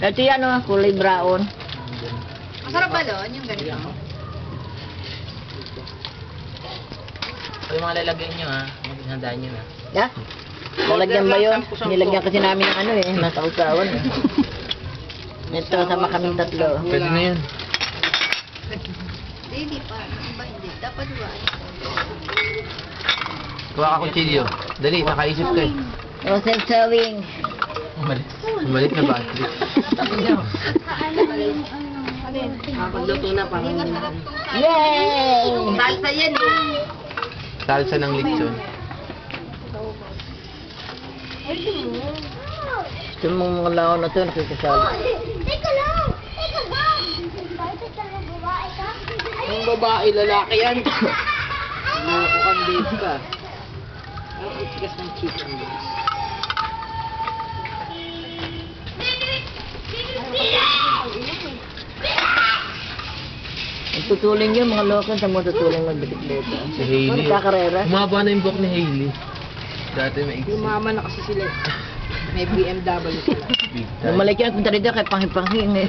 Ito yan o, kulay brown. Masarap ba doon yung ganito? Yung mga lalagyan nyo ha, maghandaan nyo ha. Ya? Lalagyan ba yun? Nilagyan kasi namin ng ano eh, nasa usawan eh. Ito, sama kaming tatlo. Pwede na yun. Hindi pa. Iba hindi. Dapat ba? Kuha ka kutsilyo. Dali, nakaisip ka eh. O, sewing. Umalit na battery. Pagluto na pa. Yay! Salsa yan eh. Salsa ng lechon. Ito mong mga laon na ito, nakikisali. Teka lang! Teka lang! Bakit talaga babae ka? Yung babae, lalaki yan. Mukhang babe ka. Ang itigas ng chicken balls. Tutuling yun, mga lokon sa mga tutuling magbitikleta. Si Hailey. Kakarera. Humaba na yung buhok ni Hailey. Dati may Mama na kasi sila. May BMW sila. big time. Lumalik yan, punta rito kay panghi-panghi eh.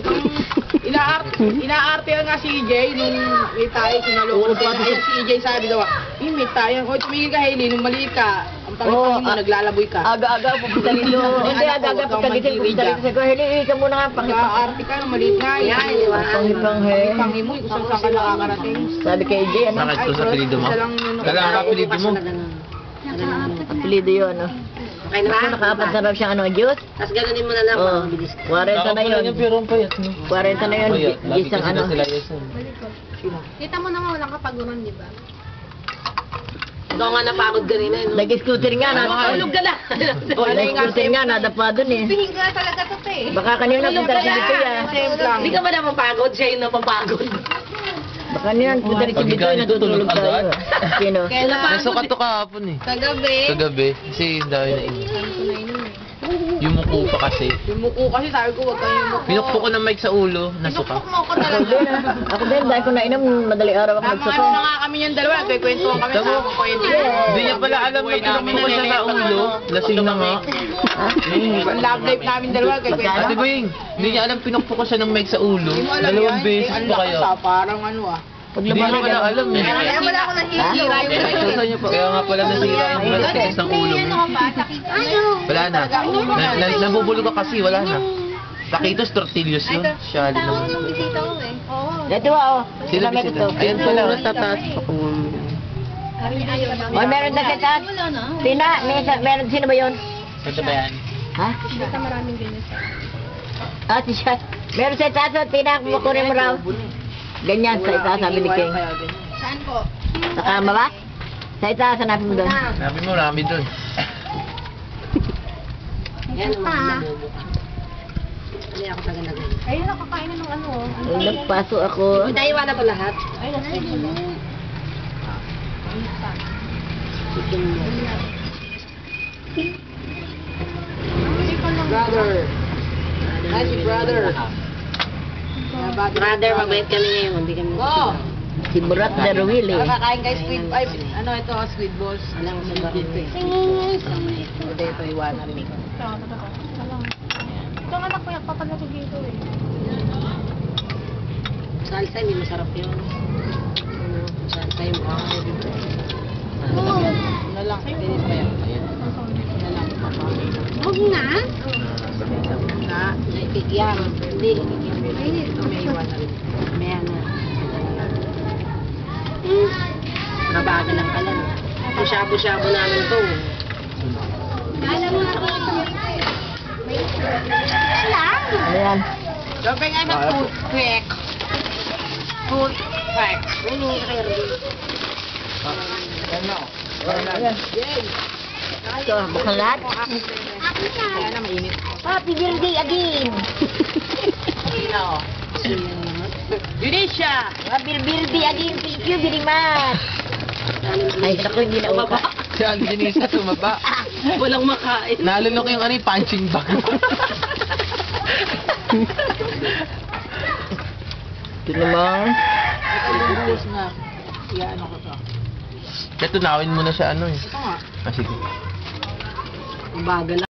Inaarte nga si EJ nung may tayo, sinaloko ko. Ayun si EJ sabi daw, may tayo. O, tumigil ka, Hailey, nung mali ka. Ang pangit-pangit mo, naglalaboy ka. Aga-aga, pupunta rito. Hindi, aga-aga, pupunta dito. Pupunta dito. Sabi ko, Hili, ikaw muna nga, panghi-panghi. Nag-aarte ka, nung maliit nga. Panghi-panghi. Panghi mo, kung saan ka nakakarating. Sabi kay Jay, ano? Bakit ko sa apelido mo? Kailangan ka apelido mo. Apelido yun, ano? Okay na ba? Nakaapat na raw siyang ano, juice? Tapos ganonin mo na lang, Oo. 40 na yun. Pero ang payat mo. 40 na yun, isang ano. Kita mo naman walang kapaguran, di ba? Ikaw nga napagod kanina. Nag-scooter nga, Tulog ka na. nag-scooter nga, nadapa dun eh. Pihinga talaga to eh. Baka kanina punta rin si Bitoy ah. Hindi ka ba napapagod? Siya yung napapagod. Baka kanina punta rin si Bitoy, natutulog tayo. Sino? Nasukat to kahapon eh. Kagabi. Kagabi. Kasi yung dami na init. Yung muko pa kasi. Yung muko kasi sabi ko, wag kang yung muko. Pinukpo ko ng mic sa ulo, nasuka. Pinukpok mo ako Ako talaga. din ah. Ako din, dahil ko nainom, madali araw ako Tama nagsuko. ano na nga kami yung dalawa, nagkikwentuhan kami sa ako ko yun. Hindi niya pala alam na pinukpo ko siya sa ulo. Lasing na nga. Ang love life namin dalawa, nagkikwentuhan. Ate Boying, hindi niya alam pinukpo ko siya ng mic sa ulo. Hindi mo alam Dalawang yan. beses Ang pa lakas kaya. parang ano ah. Pag Hindi niya nabalik pala alam eh. Kaya wala ako nasisira yung Kaya nga pala nasira yung malatigas ng ulo mo. Wala na. Nabubulog ka kasi, wala na. Taquitos, tortillos yun. Shali naman. bisita ko eh. Oo. Ito ah, oh. Sila Sila bisita. Ayan pala, tataas pa ko. Oh, meron na sa taas. Wala na. Tina, meron, sino ba yun? Ito ba yan? Ha? Basta maraming ganyan sa Ah, si Shad. Meron sa taas, oh, Tina, kumukunin mo raw. Ganyan, sa itaas, sabi ni King. Saan po? Sa kama ba? Sa itaas, hanapin mo doon. Sabi mo, marami dun. Yan pa. Hindi ako taga nagay. Ayun, nakakain na ng ano. Nung nagpaso ako, Itaiwan na pa lahat. Ay, nasa Brother. Hi, si brother. Brother, mabait kami ngayon. Hindi kami. Go! si Burak Darwili. Nakakain kay squid. Ay, ano ito, squid balls. Alam mo sa bakit ito. Ito, iwanan rin ko. Ito nga anak ko yung papalagay dito eh. Salsa, hindi masarap yun. Salsa yung mga dito. Ano lang, ganit pa yan. Ano lang, Huwag na. na, naikikiyam. Hindi, ito may iwan na rin. May ano. Nabagal lang pala. Ang shabu-shabu namin to. Alam mo na kung wala. Ano yan? Sabi nga na toothpick. Toothpick. Ulo ka kayo rin. Ayan. Yay! Ito, bukang lahat. Kaya na mainit. Happy birthday again! Sino? Junisha! Happy birthday again! Thank you very much! Ay, naku, hindi na uka. Si Angelisa tumaba. Walang makain. Nalunok yung ano, yung punching bag. Ito naman. Bulis na. Iyan ako to. Kaya tunawin mo na siya ano eh. Ito nga. Ah, sige. Bagal